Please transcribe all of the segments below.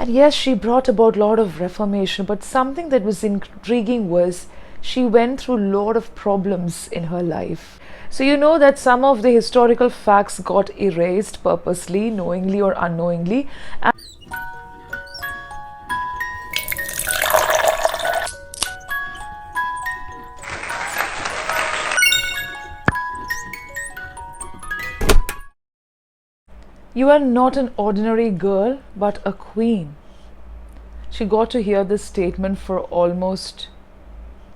And yes, she brought about a lot of reformation, but something that was intriguing was she went through a lot of problems in her life. So you know that some of the historical facts got erased purposely, knowingly or unknowingly. And you are not an ordinary girl, but a queen. She got to hear this statement for almost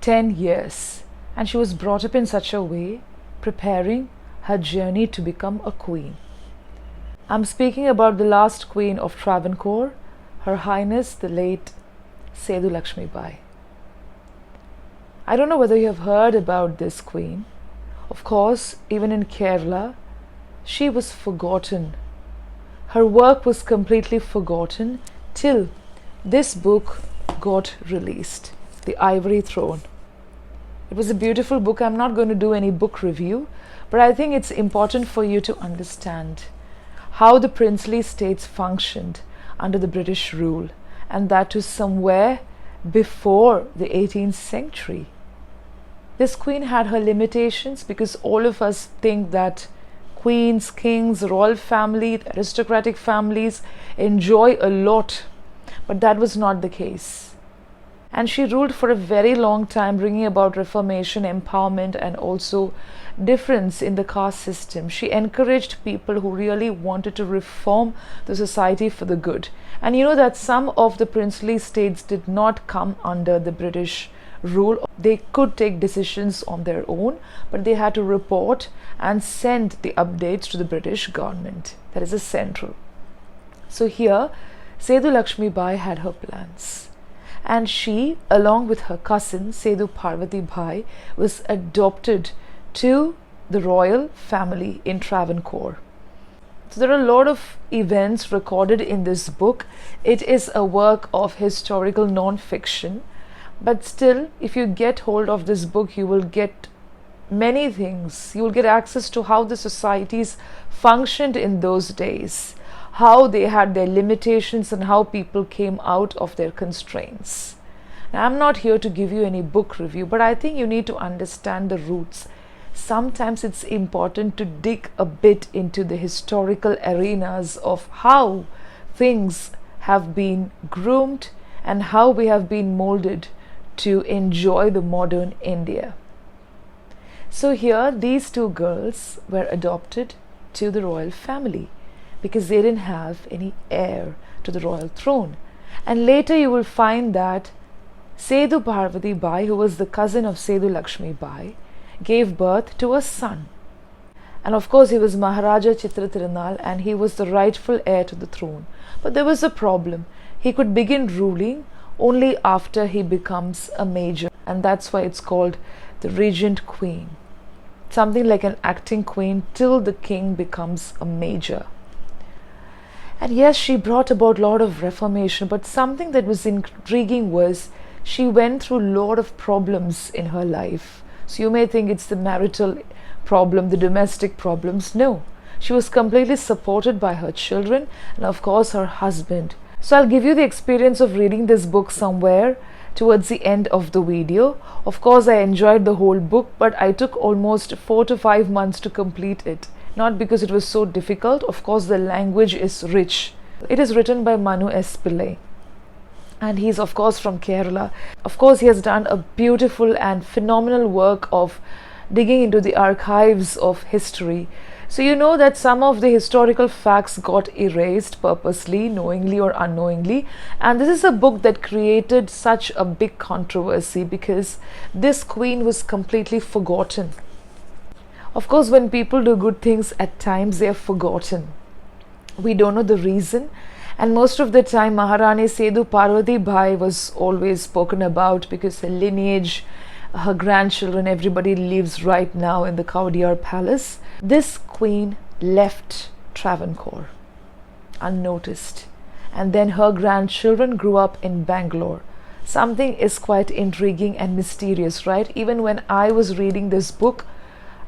10 years, and she was brought up in such a way, preparing her journey to become a queen. I'm speaking about the last Queen of Travancore, Her Highness the late Sethu Lakshmi Bai. I don't know whether you have heard about this queen. Of course, even in Kerala, she was forgotten. Her work was completely forgotten till this book got released, The Ivory Throne. It was a beautiful book. I'm not going to do any book review, but I think it's important for you to understand how the princely states functioned under the British rule, and that was somewhere before the 18th century. This queen had her limitations because all of us think that queens, kings, royal family, aristocratic families enjoy a lot, but that was not the case. And she ruled for a very long time, bringing about reformation, empowerment, and also difference in the caste system. She encouraged people who really wanted to reform the society for the good. And you know that some of the princely states did not come under the British rule. They could take decisions on their own, but they had to report and send the updates to the British government. That is a central. So here, Sethu Lakshmi Bai had her plans. And she, along with her cousin Sethu Parvati Bai, was adopted to the royal family in Travancore. So there are a lot of events recorded in this book. It is a work of historical non-fiction, but still, if you get hold of this book, you will get many things. You will get access to how the societies functioned in those days, how they had their limitations, and how people came out of their constraints. Now, I'm not here to give you any book review, but I think you need to understand the roots. Sometimes it's important to dig a bit into the historical arenas of how things have been groomed and how we have been molded to enjoy the modern India. So here, these two girls were adopted to the royal family because they didn't have any heir to the royal throne. And later you will find that Sethu Parvati Bai, who was the cousin of Sethu Lakshmi Bai, gave birth to a son. And of course he was Maharaja Chitra Tirunal, and he was the rightful heir to the throne. But there was a problem. He could begin ruling only after he becomes a major, and that's why it's called the regent queen. Something like an acting queen till the king becomes a major. And yes, she brought about a lot of reformation, but something that was intriguing was she went through a lot of problems in her life. So you may think it's the marital problem, the domestic problems. No, she was completely supported by her children and of course her husband. So I'll give you the experience of reading this book somewhere towards the end of the video. Of course, I enjoyed the whole book, but I took almost 4 to 5 months to complete it. Not because it was so difficult. Of course, the language is rich. It is written by Manu S. Pillai, and he's of course from Kerala. Of course, he has done a beautiful and phenomenal work of digging into the archives of history. So you know that some of the historical facts got erased purposely, knowingly or unknowingly, and this is a book that created such a big controversy because this queen was completely forgotten. Of course, when people do good things, at times they are forgotten. We don't know the reason, and most of the time Maharani Sethu Parvati Bai was always spoken about because her lineage, her grandchildren, everybody lives right now in the Kaudiyar Palace. This queen left Travancore unnoticed, and then her grandchildren grew up in Bangalore. Something is quite intriguing and mysterious, right? Even when I was reading this book,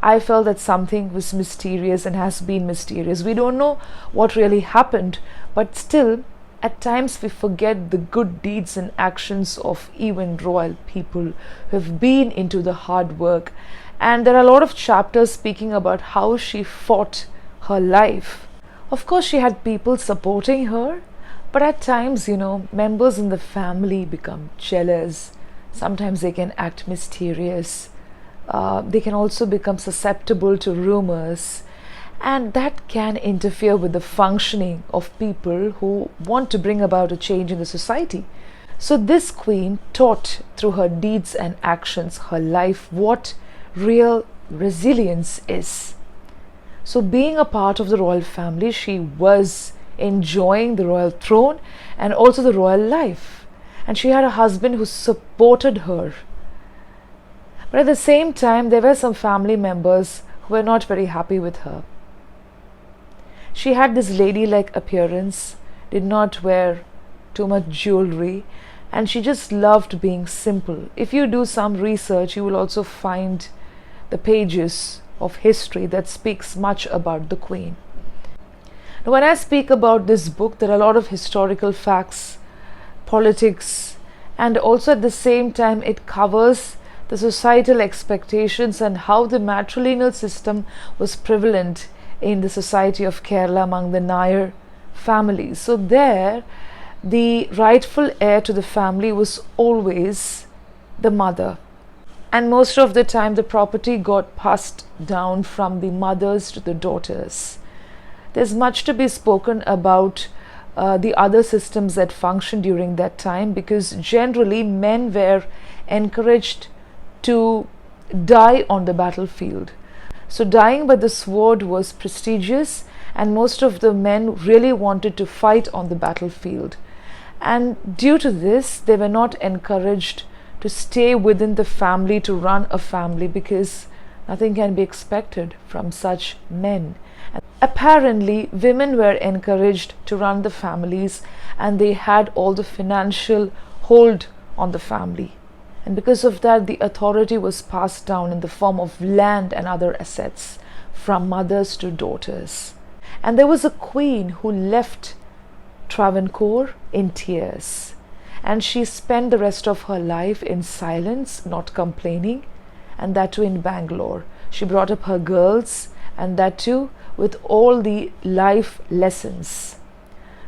I felt that something was mysterious and has been mysterious. We don't know what really happened, but still At times we forget the good deeds and actions of even royal people who have been into the hard work. And there are a lot of chapters speaking about how she fought her life. Of course, she had people supporting her, but at times, members in the family become jealous. Sometimes they can act mysterious. They can also become susceptible to rumors, and that can interfere with the functioning of people who want to bring about a change in the society. So, this queen taught through her deeds and actions, her life, what real resilience is. So, being a part of the royal family, she was enjoying the royal throne and also the royal life. And she had a husband who supported her. But at the same time, there were some family members who were not very happy with her. She had this ladylike appearance, did not wear too much jewelry, and she just loved being simple. If you do some research, you will also find the pages of history that speaks much about the queen. Now, when I speak about this book, there are a lot of historical facts, politics, and also at the same time it covers the societal expectations and how the matrilineal system was prevalent in the society of Kerala among the Nair families. So there, the rightful heir to the family was always the mother. And most of the time, the property got passed down from the mothers to the daughters. There's much to be spoken about the other systems that functioned during that time, because generally men were encouraged to die on the battlefield. So dying by the sword was prestigious, and most of the men really wanted to fight on the battlefield. And due to this, they were not encouraged to stay within the family to run a family, because nothing can be expected from such men. And apparently, women were encouraged to run the families, and they had all the financial hold on the family. And because of that, the authority was passed down in the form of land and other assets from mothers to daughters. And there was a queen who left Travancore in tears. And she spent the rest of her life in silence, not complaining, and that too in Bangalore. She brought up her girls, and that too with all the life lessons.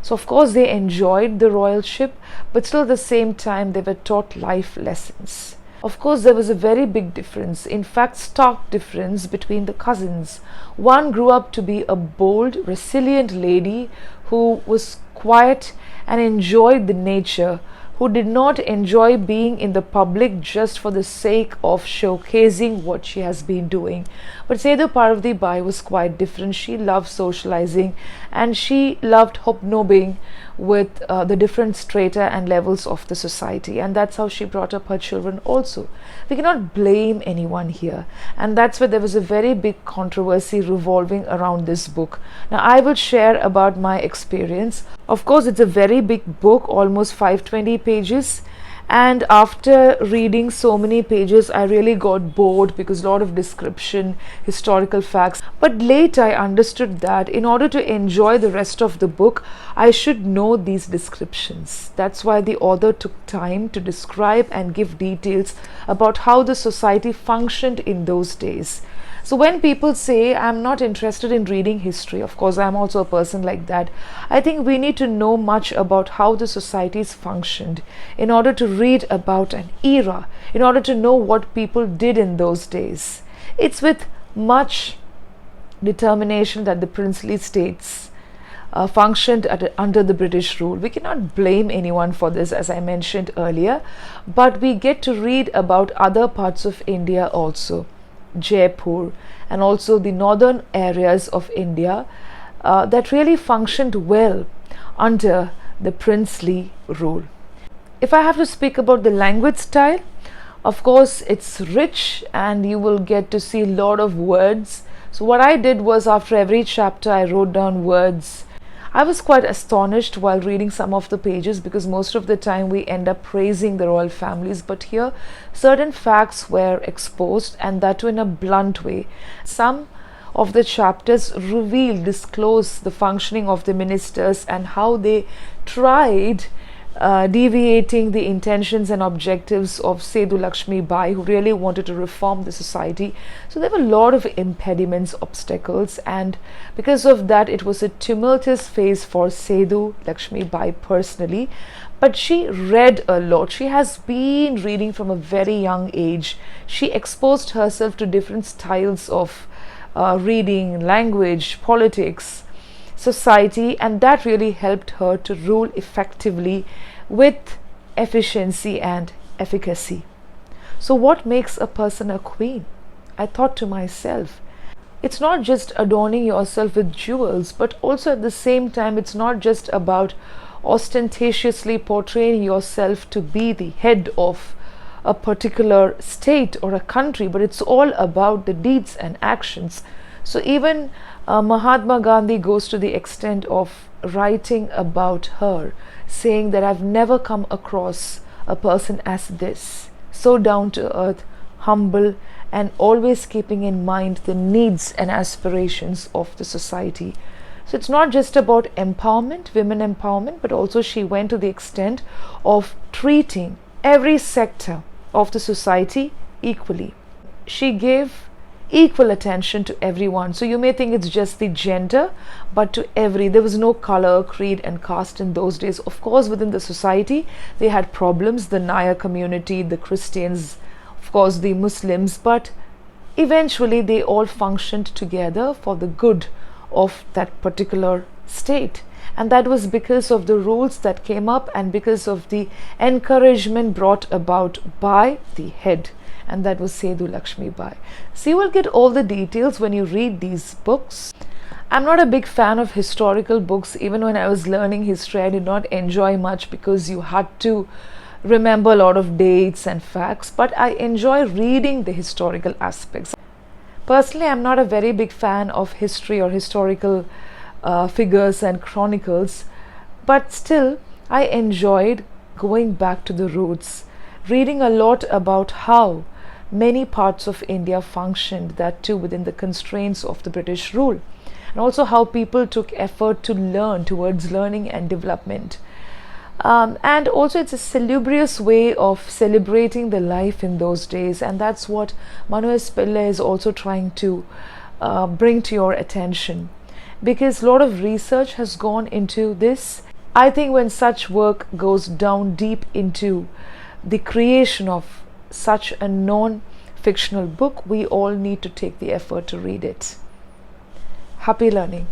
So of course they enjoyed the royalship, but still at the same time they were taught life lessons. Of course there was a very big difference, in fact stark difference between the cousins. One grew up to be a bold, resilient lady who was quiet and enjoyed the nature, who did not enjoy being in the public just for the sake of showcasing what she has been doing. But Sethu Parvati Bai was quite different. She loved socializing, and she loved hobnobbing with the different strata and levels of the society, and that's how she brought up her children also. We cannot blame anyone here, and that's where there was a very big controversy revolving around this book. Now I will share about my experience. Of course it's a very big book, almost 520 pages, and after reading so many pages I really got bored because a lot of description, historical facts. But later I understood that in order to enjoy the rest of the book I should know these descriptions. That's why the author took time to describe and give details about how the society functioned in those days. So when people say I'm not interested in reading history, of course I'm also a person like that, I think we need to know much about how the societies functioned in order to read about an era, in order to know what people did in those days. It's with much determination that the princely states functioned under the British rule. We cannot blame anyone for this, as I mentioned earlier, but we get to read about other parts of India also. Jaipur and also the northern areas of India that really functioned well under the princely rule. If I have to speak about the language style, of course it's rich and you will get to see a lot of words. So what I did was, after every chapter I wrote down words. I was quite astonished while reading some of the pages, because most of the time we end up praising the royal families, but here certain facts were exposed, and that too in a blunt way. Some of the chapters disclose the functioning of the ministers and how they tried deviating the intentions and objectives of Sethu Lakshmi Bai, who really wanted to reform the society. So there were a lot of impediments, obstacles, and because of that, it was a tumultuous phase for Sethu Lakshmi Bai personally. But she read a lot. She has been reading from a very young age. She exposed herself to different styles of reading, language, politics, society, and that really helped her to rule effectively with efficiency and efficacy. So what makes a person a queen? I thought to myself, it's not just adorning yourself with jewels, but also at the same time, it's not just about ostentatiously portraying yourself to be the head of a particular state or a country, but it's all about the deeds and actions. So even Mahatma Gandhi goes to the extent of writing about her, saying that I've never come across a person as this, so down to earth, humble, and always keeping in mind the needs and aspirations of the society. So it's not just about empowerment, women empowerment, but also she went to the extent of treating every sector of the society equally. She gave equal attention to everyone. So you may think it's just the gender, but to every, there was no color, creed, and caste in those days. Of course, within the society, they had problems, the Naya community, the Christians, of course, the Muslims, but eventually they all functioned together for the good of that particular state. And that was because of the rules that came up and because of the encouragement brought about by the head, and that was Sethu Lakshmi Bai. So you will get all the details when you read these books. I'm not a big fan of historical books. Even when I was learning history, I did not enjoy much because you had to remember a lot of dates and facts, but I enjoy reading the historical aspects. Personally, I'm not a very big fan of history or historical figures and chronicles, but still I enjoyed going back to the roots, reading a lot about how many parts of India functioned, that too within the constraints of the British rule, and also how people took effort to learn towards learning and development. And also it's a salubrious way of celebrating the life in those days, and that's what Manu S. Pillai is also trying to bring to your attention, because a lot of research has gone into this. I think when such work goes down deep into the creation of such a non-fictional book, we all need to take the effort to read it. Happy learning.